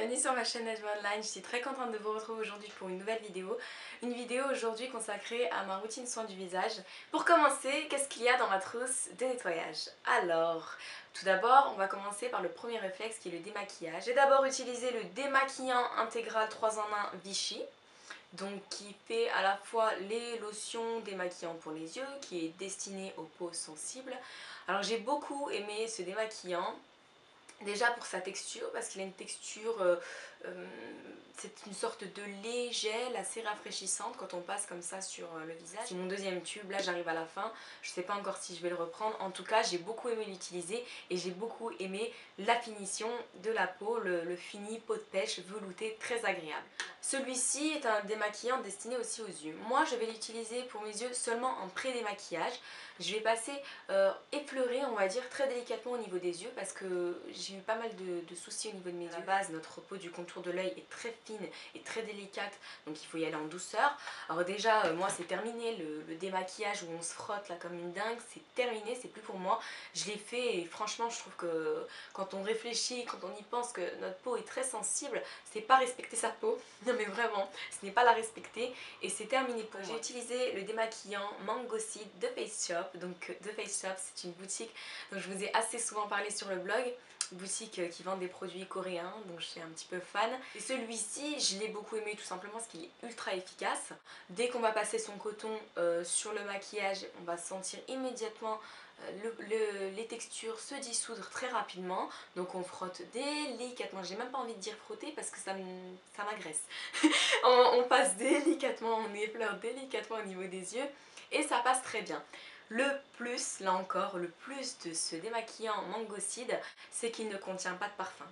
bienvenue sur ma chaîne Najma Online. Je suis très contente de vous retrouver aujourd'hui pour une nouvelle vidéo. Une vidéo aujourd'hui consacrée à ma routine soin du visage. Pour commencer, qu'est-ce qu'il y a dans ma trousse de nettoyage? Alors, tout d'abord, on va commencer par le premier réflexe qui est le démaquillage. J'ai d'abord utilisé le démaquillant intégral 3 en 1 Vichy. Donc qui fait à la fois les lotions démaquillants pour les yeux, qui est destiné aux peaux sensibles. Alors j'ai beaucoup aimé ce démaquillant. Déjà pour sa texture, parce qu'il a une texture, c'est une sorte de lait gel assez rafraîchissante quand on passe comme ça sur le visage. C'est mon deuxième tube, là j'arrive à la fin, je sais pas encore si je vais le reprendre. En tout cas j'ai beaucoup aimé l'utiliser et j'ai beaucoup aimé la finition de la peau, le fini peau de pêche velouté très agréable. Celui-ci est un démaquillant destiné aussi aux yeux. Moi je vais l'utiliser pour mes yeux seulement en pré-démaquillage. Je vais passer effleurer, on va dire, très délicatement au niveau des yeux parce que j'ai eu pas mal de soucis au niveau de mes yeux. À la base, notre peau du contour de l'œil est très fine et très délicate, donc il faut y aller en douceur. Alors déjà, moi c'est terminé, le démaquillage où on se frotte là comme une dingue, c'est terminé, c'est plus pour moi. Je l'ai fait et franchement je trouve que quand on réfléchit, quand on y pense que notre peau est très sensible, c'est pas respecter sa peau. Non mais vraiment, ce n'est pas la respecter et c'est terminé pour moi. J'ai utilisé le démaquillant Mango Seed de Face Shop. Donc The Face Shop, c'est une boutique dont je vous ai assez souvent parlé sur le blog, boutique qui vend des produits coréens, donc je suis un petit peu fan. Et celui-ci, je l'ai beaucoup aimé tout simplement parce qu'il est ultra efficace. Dès qu'on va passer son coton sur le maquillage, on va sentir immédiatement les textures se dissoudre très rapidement. Donc on frotte délicatement, j'ai même pas envie de dire frotter parce que ça m'agresse. On passe délicatement, on effleure délicatement au niveau des yeux et ça passe très bien. Le plus, là encore, le plus de ce démaquillant Mango Seed, c'est qu'il ne contient pas de parfum.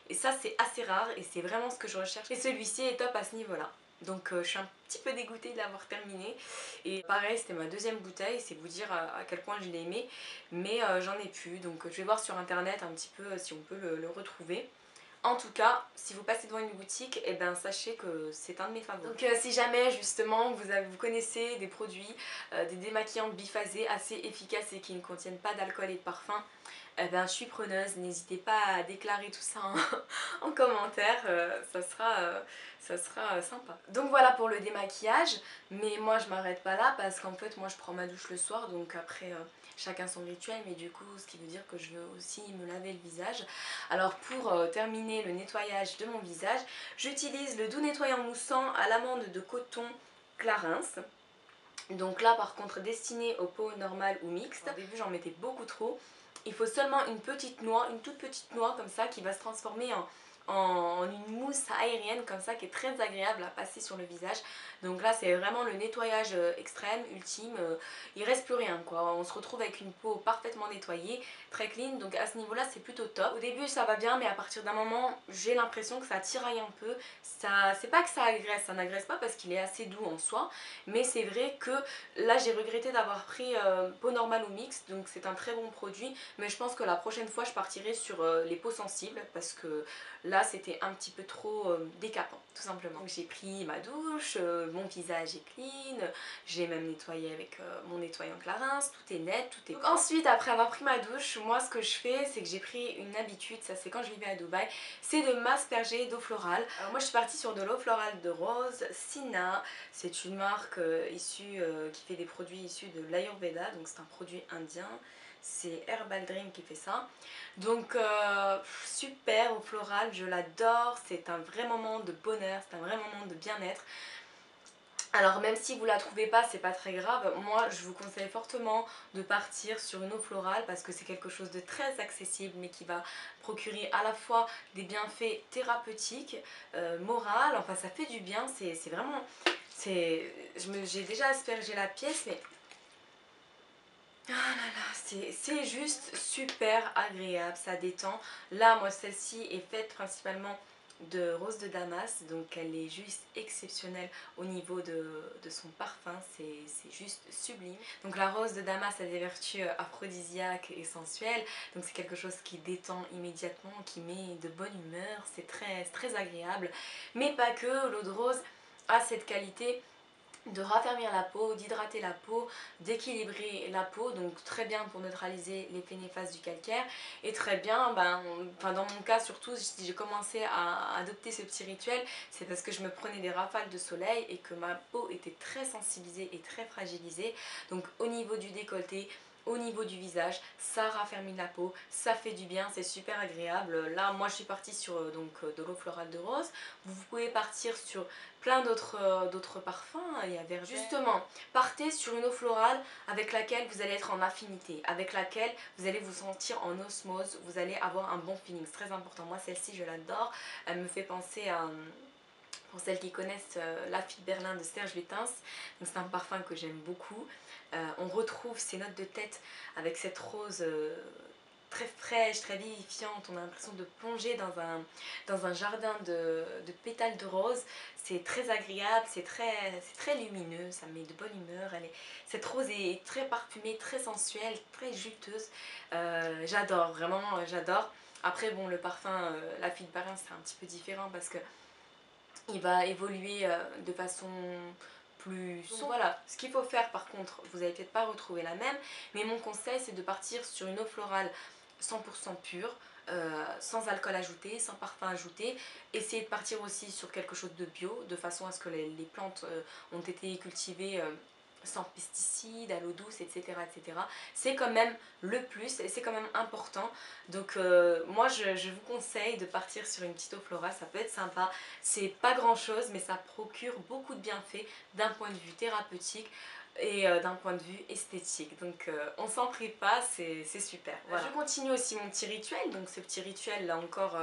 Et ça c'est assez rare et c'est vraiment ce que je recherche. Et celui-ci est top à ce niveau-là. Donc je suis un petit peu dégoûtée de l'avoir terminé. Et pareil, c'était ma deuxième bouteille, c'est vous dire à quel point je l'ai aimé. Mais j'en ai plus, donc je vais voir sur internet un petit peu si on peut le retrouver. En tout cas, si vous passez devant une boutique, eh ben, sachez que c'est un de mes favoris. Donc si jamais justement vous connaissez des produits, des démaquillants biphasés assez efficaces et qui ne contiennent pas d'alcool et de parfum, eh ben, je suis preneuse, n'hésitez pas à déclarer tout ça en commentaire, ça sera sympa. Donc voilà pour le démaquillage, mais moi je m'arrête pas là parce qu'en fait moi je prends ma douche le soir, donc après chacun son rituel, mais du coup ce qui veut dire que je veux aussi me laver le visage. Alors pour terminer le nettoyage de mon visage, j'utilise le doux nettoyant moussant à l'amande de coton Clarins. Donc là par contre destiné aux peaux normales ou mixtes. Au début j'en mettais beaucoup trop. Il faut seulement une petite noix, une toute petite noix comme ça qui va se transformer en une mousse aérienne comme ça qui est très agréable à passer sur le visage. Donc là c'est vraiment le nettoyage extrême, ultime, il reste plus rien quoi. On se retrouve avec une peau parfaitement nettoyée, très clean, donc à ce niveau là c'est plutôt top. Au début ça va bien mais à partir d'un moment j'ai l'impression que ça tiraille un peu. C'est pas que ça agresse, ça n'agresse pas parce qu'il est assez doux en soi, mais c'est vrai que là j'ai regretté d'avoir pris peau normale ou mixte, donc c'est un très bon produit, mais je pense que la prochaine fois je partirai sur les peaux sensibles parce que là c'était un petit peu trop décapant tout simplement. Donc j'ai pris ma douche, mon visage est clean, j'ai même nettoyé avec mon nettoyant Clarins, tout est net, tout est... Donc, ensuite après avoir pris ma douche, moi ce que je fais c'est que j'ai pris une habitude, ça c'est quand je vivais à Dubaï, c'est de m'asperger d'eau florale. Alors moi je suis partie sur de l'eau florale de rose, Sina, c'est une marque qui fait des produits issus de l'Ayurveda, donc c'est un produit indien. C'est Herbal Dream qui fait ça. Donc super au floral, je l'adore, c'est un vrai moment de bonheur, c'est un vrai moment de bien-être. Alors même si vous la trouvez pas, c'est pas très grave, moi je vous conseille fortement de partir sur une eau florale parce que c'est quelque chose de très accessible mais qui va procurer à la fois des bienfaits thérapeutiques, morales, enfin ça fait du bien, c'est vraiment... J'ai déjà aspergé la pièce mais... Ah là là, c'est juste super agréable, ça détend. Là, moi, celle-ci est faite principalement de rose de Damas, donc elle est juste exceptionnelle au niveau de son parfum, c'est juste sublime. Donc la rose de Damas a des vertus aphrodisiaques et sensuelles, donc c'est quelque chose qui détend immédiatement, qui met de bonne humeur, c'est très agréable. Mais pas que, l'eau de rose a cette qualité de raffermir la peau, d'hydrater la peau, d'équilibrer la peau, donc très bien pour neutraliser l'effet néfaste du calcaire et très bien, dans mon cas surtout, si j'ai commencé à adopter ce petit rituel, c'est parce que je me prenais des rafales de soleil et que ma peau était très sensibilisée et très fragilisée, donc au niveau du décolleté, au niveau du visage, ça raffermit la peau, ça fait du bien, c'est super agréable. Là, moi je suis partie sur de l'eau florale de rose. Vous pouvez partir sur plein d'autres parfums. Il y avait justement, partez sur une eau florale avec laquelle vous allez être en affinité, avec laquelle vous allez vous sentir en osmose, vous allez avoir un bon feeling. C'est très important. Moi, celle-ci, je l'adore. Elle me fait penser à... Pour celles qui connaissent La Fille de Berlin de Serge Lutens, c'est un parfum que j'aime beaucoup. On retrouve ces notes de tête avec cette rose très fraîche, très vivifiante. On a l'impression de plonger dans un jardin de pétales de rose. C'est très agréable, c'est très lumineux, ça met de bonne humeur. Cette rose est très parfumée, très sensuelle, très juteuse. J'adore, vraiment j'adore. Après bon, le parfum La Fille de Berlin, c'est un petit peu différent parce que il va évoluer de façon plus sombre. Voilà, ce qu'il faut faire par contre, vous n'allez peut-être pas retrouver la même, mais mon conseil c'est de partir sur une eau florale 100% pure, sans alcool ajouté, sans parfum ajouté. Essayez de partir aussi sur quelque chose de bio, de façon à ce que les plantes ont été cultivées sans pesticides, à l'eau douce, etc. etc. C'est quand même le plus et c'est quand même important. Donc moi je vous conseille de partir sur une petite eau florale, ça peut être sympa. C'est pas grand chose mais ça procure beaucoup de bienfaits d'un point de vue thérapeutique et d'un point de vue esthétique. Donc on s'en prive pas, c'est super. Voilà. Je continue aussi mon petit rituel, donc ce petit rituel là encore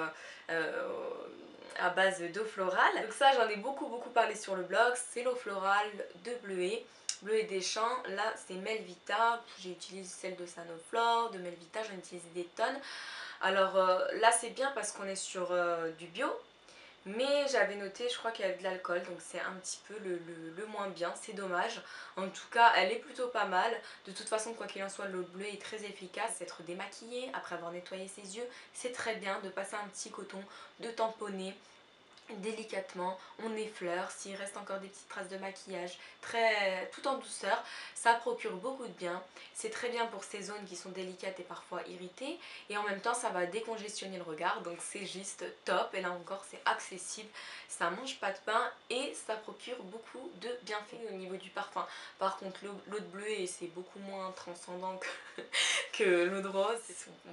à base d'eau florale. Donc ça j'en ai beaucoup parlé sur le blog, c'est l'eau florale de Bleuet. Bleuet des Champs, là c'est Melvita, j'ai utilisé celle de Sanoflore, de Melvita j'en ai utilisé des tonnes. Alors là c'est bien parce qu'on est sur du bio, mais j'avais noté, je crois qu'il y avait de l'alcool, donc c'est un petit peu le moins bien, c'est dommage. En tout cas, elle est plutôt pas mal. De toute façon, quoi qu'il en soit, l'eau bleue est très efficace. Être démaquillé après avoir nettoyé ses yeux, c'est très bien de passer un petit coton, de tamponner délicatement, on effleure, s'il reste encore des petites traces de maquillage, tout en douceur, ça procure beaucoup de bien, c'est très bien pour ces zones qui sont délicates et parfois irritées, et en même temps ça va décongestionner le regard, donc c'est juste top, et là encore c'est accessible, ça mange pas de pain et ça procure beaucoup de bienfaits. Au niveau du parfum, par contre l'eau de bleuet c'est beaucoup moins transcendant que l'eau de rose,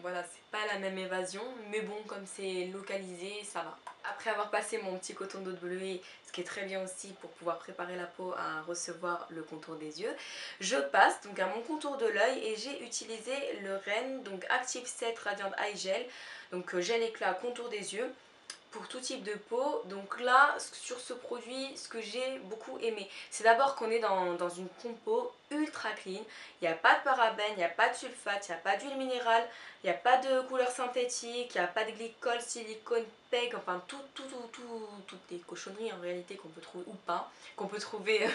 voilà, c'est pas la même évasion, mais bon comme c'est localisé, ça va. Après avoir passé mon petit coton d'eau de bleuet, ce qui est très bien aussi pour pouvoir préparer la peau à recevoir le contour des yeux, je passe donc à mon contour de l'œil et j'ai utilisé le Ren, donc Active 7 Radiant Eye Gel, donc gel éclat contour des yeux pour tout type de peau. Donc là, sur ce produit, ce que j'ai beaucoup aimé, c'est d'abord qu'on est dans une compo ultra clean. Il n'y a pas de parabènes, il n'y a pas de sulfate, il n'y a pas d'huile minérale, il n'y a pas de couleur synthétique, il n'y a pas de glycol, silicone, PEG, enfin toutes les cochonneries en réalité qu'on peut trouver ou pas, qu'on peut trouver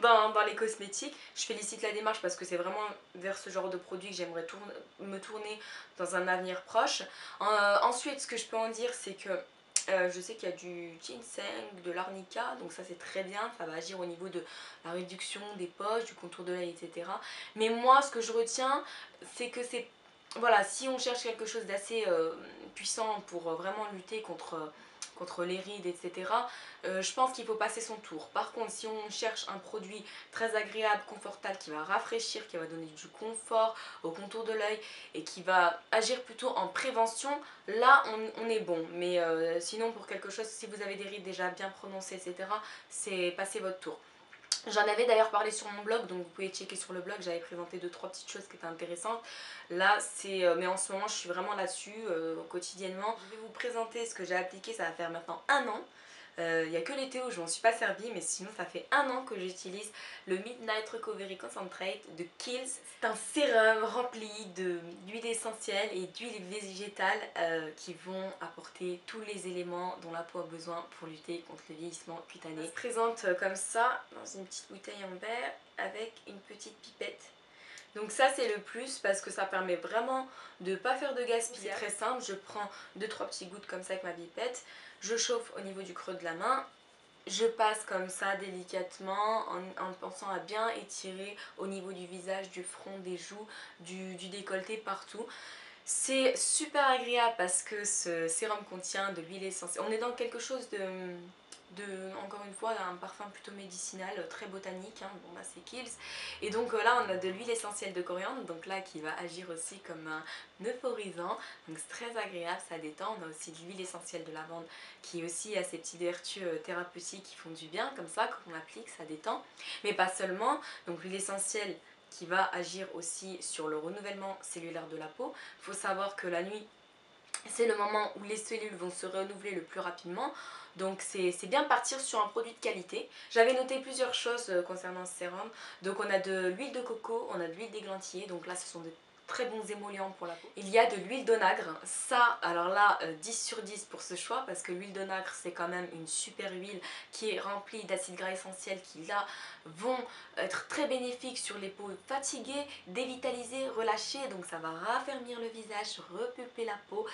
dans les cosmétiques. Je félicite la démarche parce que c'est vraiment vers ce genre de produit que j'aimerais me tourner dans un avenir proche. Ensuite, ce que je peux en dire, c'est que je sais qu'il y a du ginseng, de l'arnica, donc ça c'est très bien, ça va agir au niveau de la réduction des poches, du contour de l'œil, etc. Mais moi ce que je retiens, c'est que c'est, voilà, si on cherche quelque chose d'assez puissant pour vraiment lutter contre les rides, etc. Je pense qu'il faut passer son tour. Par contre, si on cherche un produit très agréable, confortable, qui va rafraîchir, qui va donner du confort au contour de l'œil et qui va agir plutôt en prévention, là on est bon. Mais sinon pour quelque chose, si vous avez des rides déjà bien prononcées, etc., c'est passer votre tour. J'en avais d'ailleurs parlé sur mon blog, donc vous pouvez checker sur le blog, j'avais présenté 2-3 petites choses qui étaient intéressantes. Là c'est, mais en ce moment je suis vraiment là-dessus quotidiennement. Je vais vous présenter ce que j'ai appliqué, ça va faire maintenant 1 an. Il n'y a que l'été où je m'en suis pas servie, mais sinon ça fait 1 an que j'utilise le Midnight Recovery Concentrate de Kiehl's. C'est un sérum rempli d'huile essentielle et d'huile végétale qui vont apporter tous les éléments dont la peau a besoin pour lutter contre le vieillissement cutané. Ça se présente comme ça, dans une petite bouteille en verre avec une petite pipette. Donc ça c'est le plus parce que ça permet vraiment de ne pas faire de gaspillage. C'est très simple, je prends 2-3 petits gouttes comme ça avec ma pipette, je chauffe au niveau du creux de la main je passe comme ça délicatement en pensant à bien étirer au niveau du visage, du front, des joues, du décolleté, partout. C'est super agréable parce que ce sérum contient de l'huile essentielle. On est dans quelque chose encore une fois, un parfum plutôt médicinal, très botanique, hein. Bon bah c'est Kiehl's. Et donc là on a de l'huile essentielle de coriandre, donc là qui va agir aussi comme un euphorisant, donc c'est très agréable, ça détend. On a aussi de l'huile essentielle de lavande qui aussi a ses petites vertus thérapeutiques qui font du bien, comme ça quand on applique ça détend. Mais pas seulement, donc l'huile essentielle qui va agir aussi sur le renouvellement cellulaire de la peau. Il faut savoir que la nuit, c'est le moment où les cellules vont se renouveler le plus rapidement. Donc c'est bien de partir sur un produit de qualité. J'avais noté plusieurs choses concernant ce sérum. Donc on a de l'huile de coco, on a de l'huile d'églantiller. Donc là ce sont de très bons émollients pour la peau. Il y a de l'huile d'onagre. Ça, alors là, 10 sur 10 pour ce choix parce que l'huile d'onagre c'est quand même une super huile qui est remplie d'acides gras essentiels qui là vont être très bénéfiques sur les peaux fatiguées, dévitalisées, relâchées. Donc ça va raffermir le visage, repulper la peau.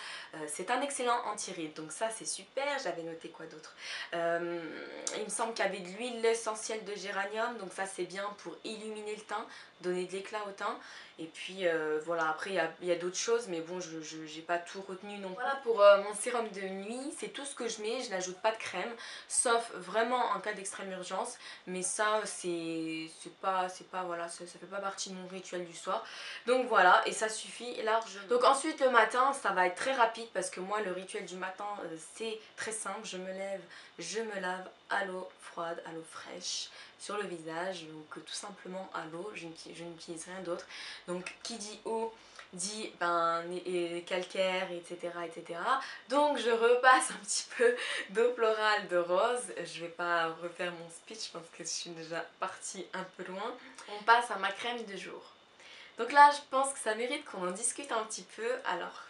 C'est un excellent anti-rides, donc ça c'est super. J'avais noté quoi d'autre, il me semble qu'il y avait de l'huile essentielle de géranium, donc ça c'est bien pour illuminer le teint, donner de l'éclat au teint. Et puis voilà, après il y a d'autres choses, mais bon, je n'ai pas tout retenu non plus. Voilà pour mon sérum de nuit, c'est tout ce que je mets, je n'ajoute pas de crème, sauf vraiment en cas d'extrême urgence, mais ça c'est pas, voilà, ça fait pas partie de mon rituel du soir. Donc voilà, et ça suffit largement. Donc ensuite le matin, ça va être très rapide parce que moi le rituel du matin c'est très simple, je me lève, je me lave à l'eau froide, à l'eau fraîche sur le visage, donc tout simplement à l'eau, je n'utilise rien d'autre. Donc qui dit eau dit calcaire, etc., etc. Donc je repasse un petit peu d'eau florale de rose. Je vais pas refaire mon speech, je pense que je suis déjà partie un peu loin. On passe à ma crème de jour. Donc là je pense que ça mérite qu'on en discute un petit peu. Alors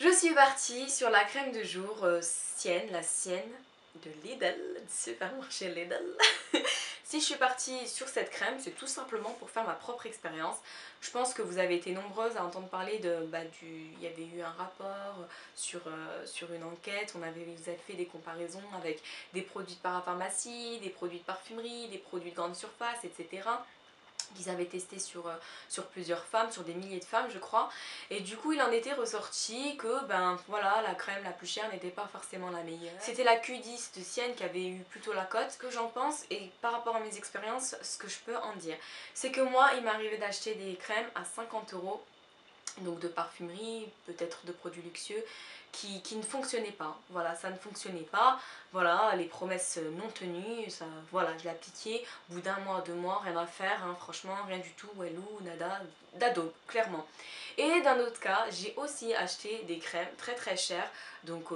je suis partie sur la crème de jour Sienne, la Sienne de Lidl, du supermarché Lidl. Si je suis partie sur cette crème, c'est tout simplement pour faire ma propre expérience. Je pense que vous avez été nombreuses à entendre parler il y avait eu un rapport sur une enquête, vous avez fait des comparaisons avec des produits de parapharmacie, des produits de parfumerie, des produits de grande surface, etc. qu'ils avaient testé sur plusieurs femmes, sur des milliers de femmes je crois, et du coup il en était ressorti que voilà, la crème la plus chère n'était pas forcément la meilleure. C'était la Q10 de Sienne qui avait eu plutôt la cote. Ce que j'en pense et par rapport à mes expériences, ce que je peux en dire, c'est que moi il m'arrivait d'acheter des crèmes à 50 €, donc de parfumerie, peut-être de produits luxueux, qui ne fonctionnaient pas. Voilà, ça ne fonctionnait pas. Voilà, les promesses non tenues, ça, voilà, je l'ai appliqué. Au bout d'un mois, 2 mois, rien à faire, hein, franchement, rien du tout, wellou, nada, d'ado, clairement. Et d'un autre cas, j'ai aussi acheté des crèmes très très chères, donc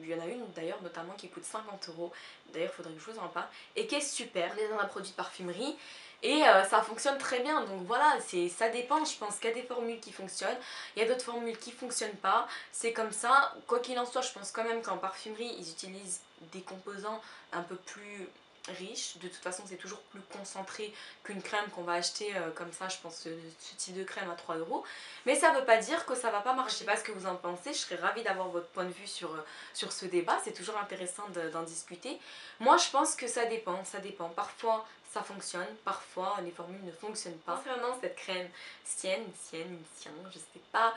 il y en a une d'ailleurs notamment qui coûte 50 €, d'ailleurs il faudrait que je vous en parle, et qui est super. On est dans un produit de parfumerie, et ça fonctionne très bien, donc voilà, ça dépend. Je pense qu'il y a des formules qui fonctionnent, il y a d'autres formules qui fonctionnent pas, c'est comme ça. Quoi qu'il en soit, je pense quand même qu'en parfumerie ils utilisent des composants un peu plus riches. De toute façon c'est toujours plus concentré qu'une crème qu'on va acheter comme ça, je pense ce type de crème à 3 €. Mais ça veut pas dire que ça va pas marcher. Je sais pas ce que vous en pensez, je serais ravie d'avoir votre point de vue sur ce débat, c'est toujours intéressant d'en discuter. Moi je pense que ça dépend, parfois ça fonctionne, parfois les formules ne fonctionnent pas. Concernant cette crème Sienne, je sais pas,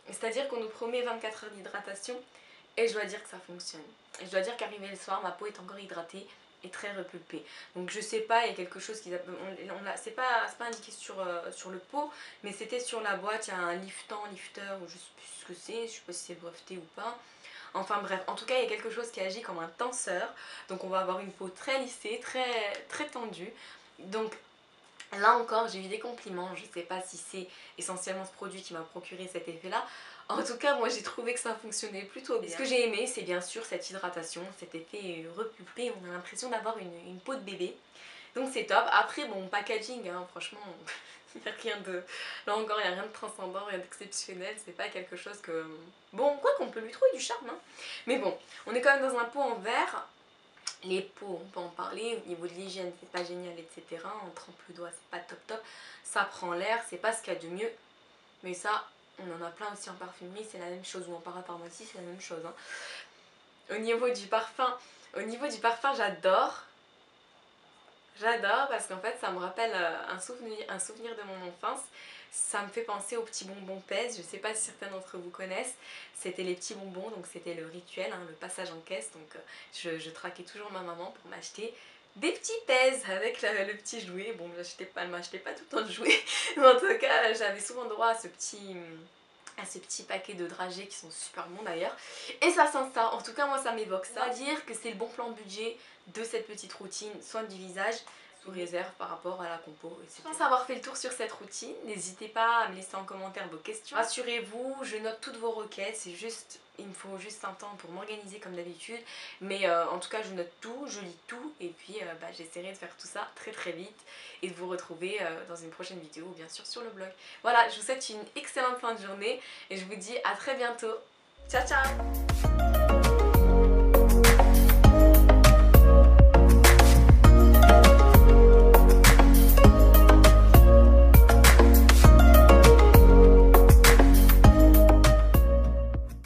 c'est-à-dire qu'on nous promet 24 heures d'hydratation et je dois dire que ça fonctionne. Et je dois dire qu'arrivé le soir, ma peau est encore hydratée et très repulpée. Donc je sais pas, il y a quelque chose c'est pas indiqué sur le pot, mais c'était sur la boîte, il y a un lifter, ou je sais plus ce que c'est, je sais pas si c'est breveté ou pas. Enfin bref, en tout cas il y a quelque chose qui agit comme un tenseur, donc on va avoir une peau très lissée, très, très tendue. Donc là encore j'ai eu des compliments, je sais pas si c'est essentiellement ce produit qui m'a procuré cet effet là. En tout cas moi j'ai trouvé que ça fonctionnait plutôt bien. Et ce que j'ai aimé c'est bien sûr cette hydratation, cet effet repulpé, on a l'impression d'avoir une peau de bébé. Donc c'est top. Après bon, packaging, hein, franchement, il n'y a rien de... Là encore, il n'y a rien de transcendant, rien d'exceptionnel, c'est pas quelque chose que... Bon, quoi qu'on peut lui trouver du charme, hein. Mais bon, on est quand même dans un pot en verre. Les pots, on peut en parler, au niveau de l'hygiène, c'est pas génial, etc. On trempe le doigt, c'est pas top top. Ça prend l'air, c'est pas ce qu'il y a de mieux. Mais ça, on en a plein aussi en parfumerie, c'est la même chose, ou en parapharmacie, c'est la même chose, hein. Au niveau du parfum, Au niveau du parfum, j'adore. J'adore parce qu'en fait ça me rappelle un souvenir de mon enfance. Ça me fait penser aux petits bonbons Pèse. Je sais pas si certains d'entre vous connaissent. C'était les petits bonbons, donc c'était le rituel, hein, le passage en caisse. Donc je traquais toujours ma maman pour m'acheter des petits Pèse avec le petit jouet. Bon, elle m'achetait pas tout le temps de jouets, mais en tout cas j'avais souvent droit à ce petit paquet de dragées qui sont super bons d'ailleurs. Et ça sent ça, en tout cas moi ça m'évoque ça. On va dire que c'est le bon plan de budget de cette petite routine soin du visage, sous réserve par rapport à la compo, etc. Je pense avoir fait le tour sur cette routine. N'hésitez pas à me laisser en commentaire vos questions. Rassurez-vous, je note toutes vos requêtes, c'est juste, il me faut juste un temps pour m'organiser comme d'habitude. Mais en tout cas je note tout, je lis tout et puis j'essaierai de faire tout ça très très vite et de vous retrouver dans une prochaine vidéo ou bien sûr sur le blog. Voilà, je vous souhaite une excellente fin de journée et je vous dis à très bientôt. Ciao ciao!